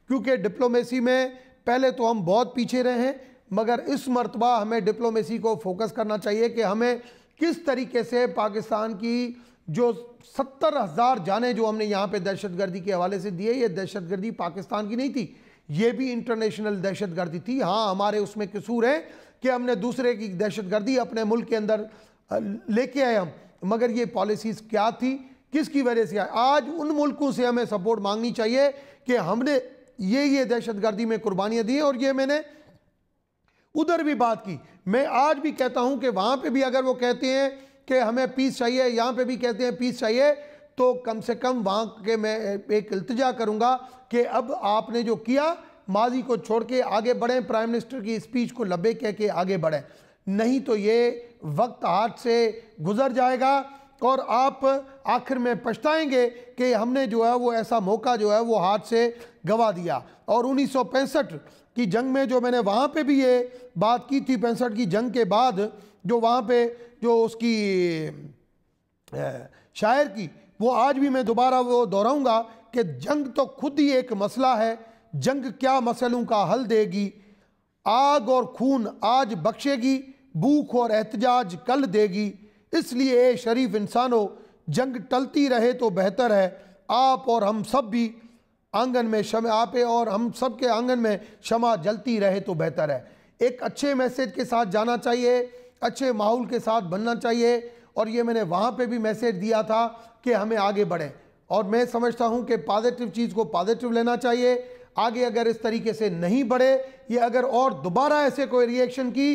क्योंकि डिप्लोमेसी में पहले तो हम बहुत पीछे रहे हैं, मगर इस मरतबा हमें डिप्लोमेसी को फोकस करना चाहिए कि हमें किस तरीके से पाकिस्तान की जो 70,000 जाने जो हमने यहाँ पे दहशतगर्दी के हवाले से दिए, ये दहशतगर्दी पाकिस्तान की नहीं थी, ये भी इंटरनेशनल दहशतगर्दी थी। हाँ, हमारे उसमें कसूर है कि हमने दूसरे की दहशतगर्दी अपने मुल्क के अंदर लेके आए हम, मगर ये पॉलिसीज़ क्या थी, किसकी वजह से? आज उन मुल्कों से हमें सपोर्ट मांगनी चाहिए कि हमने ये दहशतगर्दी में कुर्बानियाँ दी, और ये मैंने उधर भी बात की। मैं आज भी कहता हूं कि वहां पे भी अगर वो कहते हैं कि हमें पीस चाहिए, यहां पे भी कहते हैं पीस चाहिए, तो कम से कम वहां के मैं एक इल्तिजा करूंगा कि अब आपने जो किया, माजी को छोड़ के आगे बढ़ें, प्राइम मिनिस्टर की स्पीच को लब्बे कह के आगे बढ़ें, नहीं तो ये वक्त हाथ से गुजर जाएगा और आप आखिर में पछताएंगे कि हमने जो है वो ऐसा मौका जो है वो हाथ से गवा दिया। और 1965 की जंग में जो मैंने वहाँ पे भी ये बात की थी, 65 की जंग के बाद जो वहाँ पे जो उसकी शायर की, वो आज भी मैं दोबारा वो दोहराऊंगा कि जंग तो खुद ही एक मसला है, जंग क्या मसलों का हल देगी, आग और खून आज बख्शेगी, भूख और एहतजाज कल देगी। इसलिए ए शरीफ इंसानों, जंग टलती रहे तो बेहतर है। आप और हम सब भी आंगन में शमा, आप और हम सब के आंगन में शमा जलती रहे तो बेहतर है। एक अच्छे मैसेज के साथ जाना चाहिए, अच्छे माहौल के साथ बनना चाहिए। और ये मैंने वहाँ पे भी मैसेज दिया था कि हमें आगे बढ़ें, और मैं समझता हूँ कि पॉजिटिव चीज़ को पॉजिटिव लेना चाहिए। आगे अगर इस तरीके से नहीं बढ़े, ये अगर और दोबारा ऐसे कोई रिएक्शन की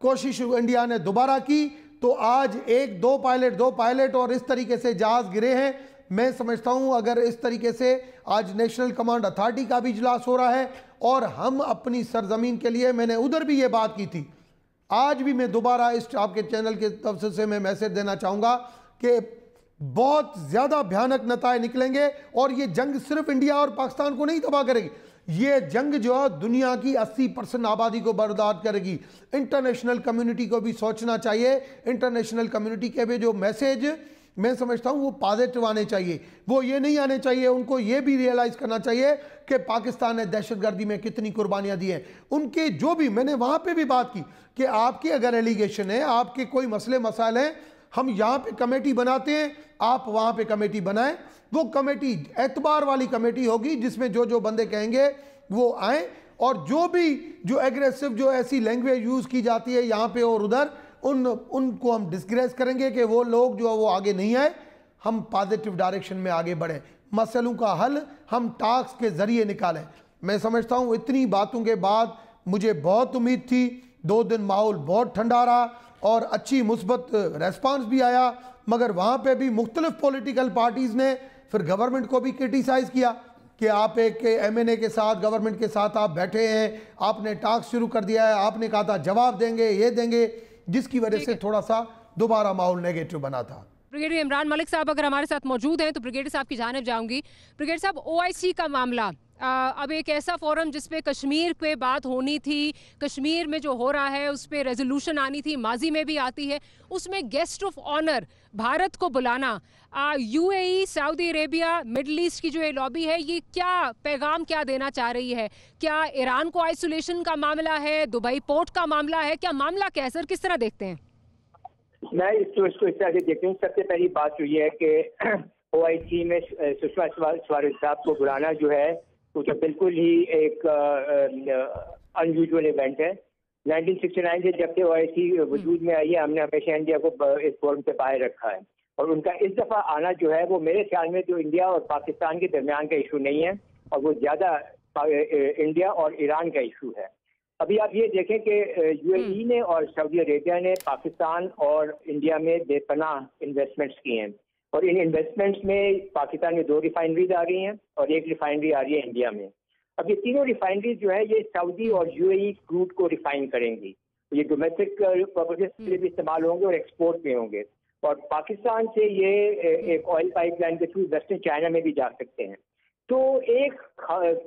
कोशिश इंडिया ने दोबारा की, तो आज दो पायलट और इस तरीके से जहाज गिरे हैं। मैं समझता हूं अगर इस तरीके से आज नेशनल कमांड अथॉरिटी का भी इजलास हो रहा है और हम अपनी सरजमीन के लिए, मैंने उधर भी ये बात की थी, आज भी मैं दोबारा इस आपके चैनल के तरफ से मैं मैसेज देना चाहूँगा कि बहुत ज़्यादा भयानक नतीजे निकलेंगे। और ये जंग सिर्फ इंडिया और पाकिस्तान को नहीं तबाह करेगी, ये जंग जो है दुनिया की 80% आबादी को बर्बाद करेगी। इंटरनेशनल कम्युनिटी को भी सोचना चाहिए। इंटरनेशनल कम्युनिटी के भी जो मैसेज मैं समझता हूँ वो पॉजिटिव आने चाहिए, वो ये नहीं आने चाहिए। उनको ये भी रियलाइज़ करना चाहिए कि पाकिस्तान ने दहशतगर्दी में कितनी कुर्बानियाँ दी हैं। उनके जो भी, मैंने वहाँ पे भी बात की कि आपकी अगर एलिगेशन है, आपके कोई मसले मसाइल हैं, हम यहाँ पे कमेटी बनाते हैं, आप वहाँ पे कमेटी बनाएं। वो कमेटी एतबार वाली कमेटी होगी जिसमें जो जो बंदे कहेंगे वो आए, और जो भी जो एग्रेसिव जो ऐसी लैंग्वेज यूज़ की जाती है यहाँ पे और उधर, उनको हम डिस्ग्रेस करेंगे कि वो लोग जो वो आगे नहीं आए। हम पॉजिटिव डायरेक्शन में आगे बढ़ें, मसलों का हल हम टास्क के ज़रिए निकालें। मैं समझता हूँ इतनी बातों के बाद मुझे बहुत उम्मीद थी। 2 दिन माहौल बहुत ठंडा रहा और अच्छी मुस्बत रेस्पॉन्स भी आया, मगर वहाँ पे भी मुख्तलिफ पॉलिटिकल पार्टीज़ ने फिर गवर्नमेंट को भी क्रिटिसाइज़ किया कि आप एक MNA के साथ, गवर्नमेंट के साथ आप बैठे हैं, आपने टास्क शुरू कर दिया है, आपने कहा था जवाब देंगे, ये देंगे, जिसकी वजह से थोड़ा सा दोबारा माहौल नेगेटिव बना था। ब्रिगेडियर इमरान मलिक साहब अगर हमारे साथ मौजूद हैं तो ब्रिगेडियर साहब की जानिब जाऊंगी। ब्रिगेडियर साहब, OIC का मामला अब एक ऐसा फोरम जिस पे कश्मीर पे बात होनी थी, कश्मीर में जो हो रहा है उस पे रेजोल्यूशन आनी थी, माजी में भी आती है, उसमें गेस्ट ऑफ ऑनर भारत को बुलाना, UAE, Saudi Arabia, middle east की जो ये लॉबी है, ये क्या पैगाम क्या देना चाह रही है? क्या ईरान को आइसोलेशन का मामला है, दुबई पोर्ट का मामला है, क्या मामला क्या है सर, किस तरह देखते हैं? मैं इसको इस तरह से देखती हूँ। सबसे पहली बात तो ये है कि OIC में सुषमा स्वराज साहब को बुलाना जो है वो तो बिल्कुल ही एक अनयूजुअल इवेंट है। 1969 से जब से OIC वजूद में आई है, हमने हमेशा इंडिया को इस फोरम से बाहर रखा है, और उनका इस दफ़ा आना जो है वो मेरे ख्याल में जो इंडिया और पाकिस्तान के दरमियान का इशू नहीं है, और वो ज़्यादा इंडिया और ईरान का इशू है। अभी आप ये देखें कि UAE ने और सऊदी अरेबिया ने पाकिस्तान और इंडिया में बेपनाह इन्वेस्टमेंट्स किए हैं, और इन इन्वेस्टमेंट्स में पाकिस्तान में 2 रिफाइनरीज आ रही हैं और 1 रिफाइनरी आ रही है इंडिया में। अब ये तीनों रिफाइनरीज जो है ये सऊदी और UAE क्रूड को रिफाइन करेंगी। ये डोमेस्टिक पर्पसेस के लिए भी इस्तेमाल होंगे और एक्सपोर्ट में होंगे, और पाकिस्तान से ये एक ऑयल पाइपलाइन के थ्रू वेस्टर्न चाइना में भी जा सकते हैं। तो एक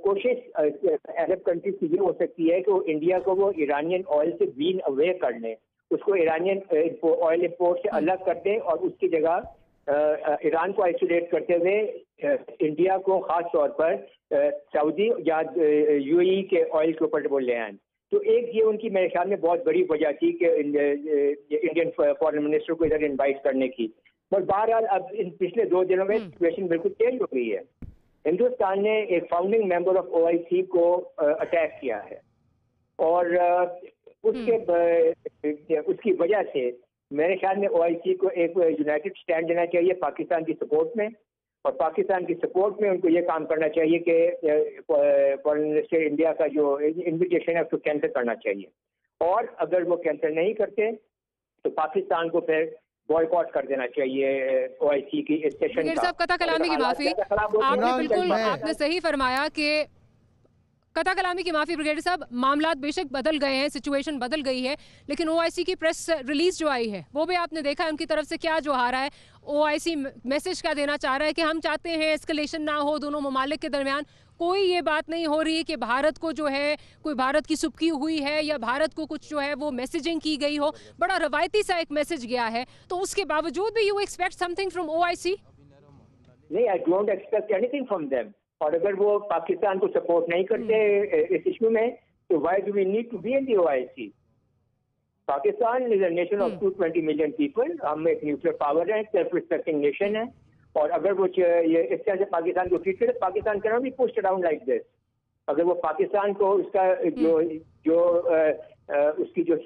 कोशिश अरब कंट्रीज की ये हो सकती है कि वो इंडिया को वो ईरानियन ऑयल से वीन अवे कर लें, उसको ईरानियन ऑयल इंपोर्ट से अलग कर दें, और उसकी जगह ईरान को आइसोलेट करते हुए इंडिया को ख़ास तौर पर सऊदी या UAE के ऑयल के ऊपर वो ले आए। तो एक ये उनकी मेरे ख्याल में बहुत बड़ी वजह थी कि इंडियन फॉरेन मिनिस्टर को इधर इनवाइट करने की। पर बहरहाल अब इन पिछले 2 दिनों में सिचुएशन बिल्कुल चेंज हो गई है। हिंदुस्तान ने एक फाउंडिंग मेंबर ऑफ OIC को अटैक किया है, और उसकी वजह से मेरे ख्याल में OIC को एक यूनाइटेड स्टैंड लेना चाहिए पाकिस्तान की सपोर्ट में, और पाकिस्तान की सपोर्ट में उनको ये काम करना चाहिए कि फॉरेन मिनिस्टर इंडिया का जो इन्विटेशन है उसको कैंसिल करना चाहिए, और अगर वो कैंसिल नहीं करते तो पाकिस्तान को फिर बॉयकॉट कर देना चाहिए OIC की इस सेशन का। साहब, कता कलामी की माफी, आपने बिल्कुल आपने सही फरमाया कि कता कलामी की माफ़ी ब्रिगेडियर साहब, मामलात बेशक बदल गए हैं, सिचुएशन बदल गई है, लेकिन OIC की प्रेस रिलीज जो आई है वो भी आपने देखा है उनकी तरफ से क्या जो आ रहा है। OIC मैसेज क्या देना चाह रहा है कि हम चाहते हैं एस्केलेशन ना हो दोनों ममालिक के दरमियान। कोई ये बात नहीं हो रही कि भारत को जो है कोई भारत की सुबकी हुई है या भारत को कुछ जो है वो मैसेजिंग की गई हो, बड़ा रवायती सा एक मैसेज गया है, तो उसके बावजूद भी you expect something from OIC? नहीं, I don't expect anything from them. और अगर वो पाकिस्तान को सपोर्ट नहीं करते इस इशू में, So why do we need to be in the OIC? Pakistan is a nation of 220 million people. हम एक न्यूक्लियर पावर है, सेल्फ रिस्पेक्टिंग नेशन है, और अगर वो ये इस तरह से पाकिस्तान को ट्रीट करे, Pakistan can not be pushed around like this. अगर वो पाकिस्तान को उसका जो उसकी जो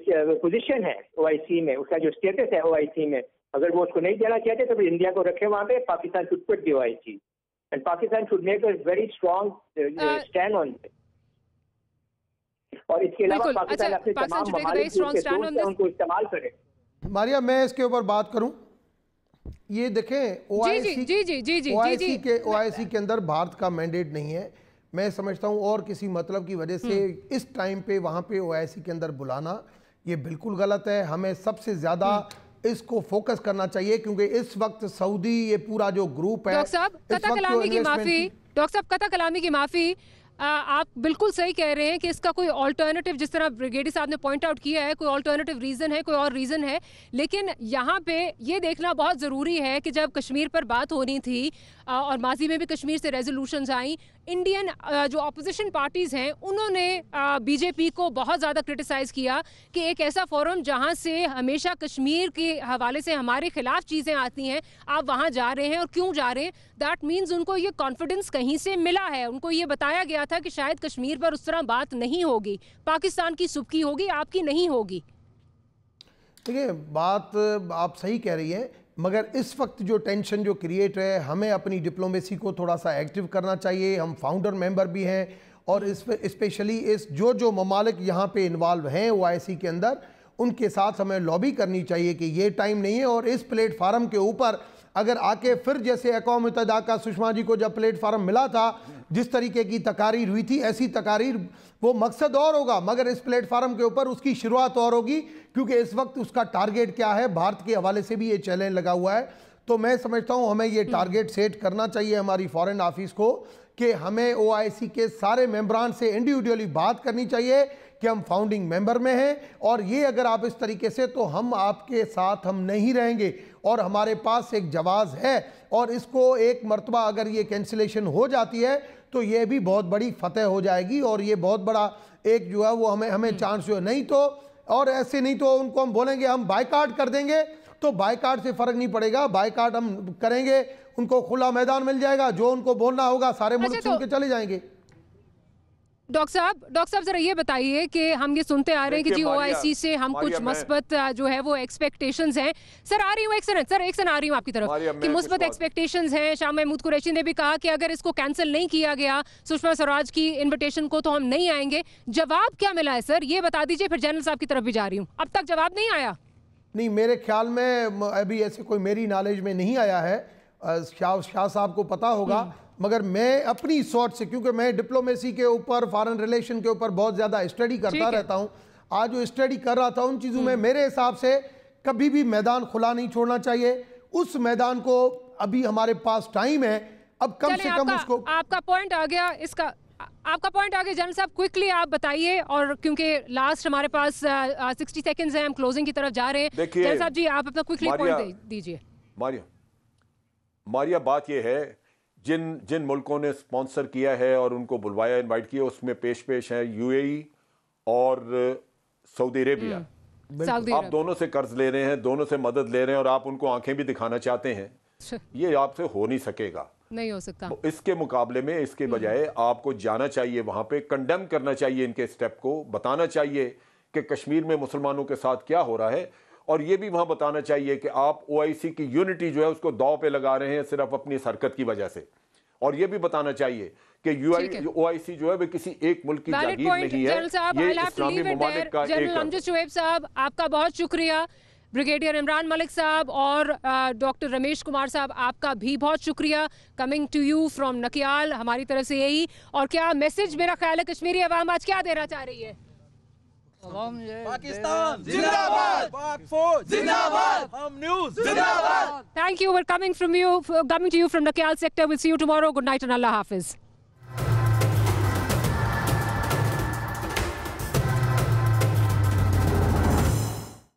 पोजीशन है OIC में, उसका जो स्टेटस है OIC में, अगर वो उसको नहीं देना चाहते तो फिर इंडिया को रखे वहाँ पे. Pakistan should quit the OIC and Pakistan should make a very strong stand on it. और इसके अलावा पाकिस्तान अपने तमाम ममालिक जो उनको इस्तेमाल करे. मारिया, मैं इसके ऊपर बात करूं. ये देखें, OIC के अंदर भारत का मैंडेट नहीं है. मैं समझता हूं और किसी मतलब की वजह से इस टाइम पे वहां पे OIC के अंदर बुलाना ये बिल्कुल गलत है. हमें सबसे ज्यादा इसको फोकस करना चाहिए, क्योंकि इस वक्त सऊदी ये पूरा जो ग्रुप है. डॉक्टर साहब कता कलामी की माफी, आप बिल्कुल सही कह रहे हैं कि इसका कोई ऑल्टरनेटिव, जिस तरह ब्रिगेडी साहब ने पॉइंट आउट किया है, कोई ऑल्टरनेटिव रीज़न है, कोई और रीज़न है. लेकिन यहाँ पे ये देखना बहुत ज़रूरी है कि जब कश्मीर पर बात होनी थी और माजी में भी कश्मीर से रेजोल्यूशंस आई, इंडियन जो अपोजिशन पार्टीज़ हैं उन्होंने बीजेपी को बहुत ज़्यादा क्रिटिसाइज़ किया कि एक ऐसा फोरम जहाँ से हमेशा कश्मीर के हवाले से हमारे खिलाफ चीज़ें आती हैं, आप वहाँ जा रहे हैं और क्यों जा रहे हैं. दैट मीन्स उनको ये कॉन्फिडेंस कहीं से मिला है. उनको ये बताया गया था कि शायद कश्मीर पर उस तरह बात नहीं होगी, पाकिस्तान की सुबकी होगी, आपकी नहीं होगी. देखिए, बात आप सही कह रही है, मगर इस वक्त जो टेंशन जो क्रिएट है, हमें अपनी डिप्लोमेसी को थोड़ा सा एक्टिव करना चाहिए. हम फाउंडर मेंबर भी हैं, और इस स्पेशली इस जो ममालिक यहाँ पे इन्वॉल्व हैं OIC के अंदर, उनके साथ हमें लॉबी करनी चाहिए कि ये टाइम नहीं है. और इस प्लेटफार्म के ऊपर अगर आके फिर जैसे अक़वाम मुत्तहिदा का सुषमा जी को जब प्लेटफार्म मिला था, जिस तरीके की तकारीर हुई थी, ऐसी तकारीर, वो मकसद और होगा, मगर इस प्लेटफार्म के ऊपर उसकी शुरुआत और होगी, क्योंकि इस वक्त उसका टारगेट क्या है, भारत के हवाले से भी ये चैलेंज लगा हुआ है. तो मैं समझता हूँ हमें ये टारगेट सेट करना चाहिए हमारी फॉरेन ऑफिस को, कि हमें OIC के सारे मेंबरान से इंडिविजुअली बात करनी चाहिए कि हम फाउंडिंग मेंबर में हैं, और ये अगर आप इस तरीके से, तो हम आपके साथ हम नहीं रहेंगे, और हमारे पास एक जवाज़ है, और इसको एक मरतबा अगर ये कैंसिलेशन हो जाती है तो ये भी बहुत बड़ी फतेह हो जाएगी, और ये बहुत बड़ा एक जो है वो हमें चांस जो है. नहीं तो, और ऐसे नहीं तो उनको हम बोलेंगे हम बायकाट कर देंगे, तो बायकाट से फ़र्क नहीं पड़ेगा. बायकाट हम करेंगे, उनको खुला मैदान मिल जाएगा, जो उनको बोलना होगा सारे मुल्क सुन के चले जाएंगे. डॉक्टर साहब जरा ये बताइए कि हम ये सुनते आ रहे हैं कि जी OIC से हम कुछ मस्बत जो है वो एक्सपेक्टेशंस हैं. सर आ रही हूँ, एक सेकंड आ रही हूँ आपकी तरफ, कि मुस्बत एक्सपेक्टेशंस हैं. शाह महमूद कुरैशी ने भी कहा कि अगर इसको कैंसिल नहीं किया गया सुषमा स्वराज की इन्विटेशन को, तो हम नहीं आएंगे. जवाब क्या मिला है सर, ये बता दीजिए, फिर जनरल साहब की तरफ भी जा रही हूँ. अब तक जवाब नहीं आया? नहीं, मेरे ख्याल में अभी ऐसे कोई मेरी नॉलेज में नहीं आया है. शाह साहब को पता होगा, मगर मैं अपनी सोच से, क्योंकि मैं डिप्लोमेसी के ऊपर, फॉरेन रिलेशन के ऊपर बहुत ज़्यादा स्टडी करता रहता हूँ, आज जो स्टडी कर रहा था उन चीज़ों में मेरे हिसाब से कभी भी मैदान खुला नहीं छोड़ना चाहिए. उस मैदान को अभी हमारे पास टाइम है, अब कम से कम उसको. आपका पॉइंट आ गया, आपका पॉइंट आ गया. जनरल साहब क्विकली आप बताइए, और क्योंकि लास्ट हमारे पास 60 सेकंड्स हैं, हम क्लोजिंग की तरफ जा रहे हैं. जनरल साहब जी, आप अपना क्विकली पॉइंट दीजिए. मारिया, बात ये है, जिन मुल्कों ने स्पॉन्सर किया है और उनको बुलवाया, इनवाइट किया, उसमें पेश है UAE और सऊदी अरेबिया. आप दोनों से कर्ज ले रहे हैं, दोनों से मदद ले रहे हैं, और आप उनको आंखें भी दिखाना चाहते हैं. ये आपसे हो नहीं सकेगा, नहीं हो सकता. इसके मुकाबले में, इसके बजाय आपको जाना चाहिए वहां पे, कंडेम करना चाहिए इनके स्टेप को, बताना चाहिए कि कश्मीर में मुसलमानों के साथ क्या हो रहा है, और ये भी वहां बताना चाहिए कि आप OIC की यूनिटी जो है उसको दांव पे लगा रहे हैं सिर्फ अपनी इस हरकत की वजह से. और ये भी बताना चाहिए कि OIC जो है वो किसी एक मुल्क की जागीर नहीं है, ये इस्लामी ममालिक का एक. शुएब साहब, आपका बहुत शुक्रिया. ब्रिगेडियर इमरान मलिक साहब और डॉक्टर रमेश कुमार साहब, आपका भी बहुत शुक्रिया. Coming to you from Nakyal, हमारी तरफ से यही. और क्या मैसेज, मेरा ख्याल है कश्मीरी अवाम आज क्या देना चाह रही है? पाकिस्तान जिंदाबाद, पाक फौज जिंदाबाद, हम न्यूज़ जिंदाबाद. Thank you. We're coming to you from Nakyal sector. We'll see you tomorrow. Good night and Allah Hafiz.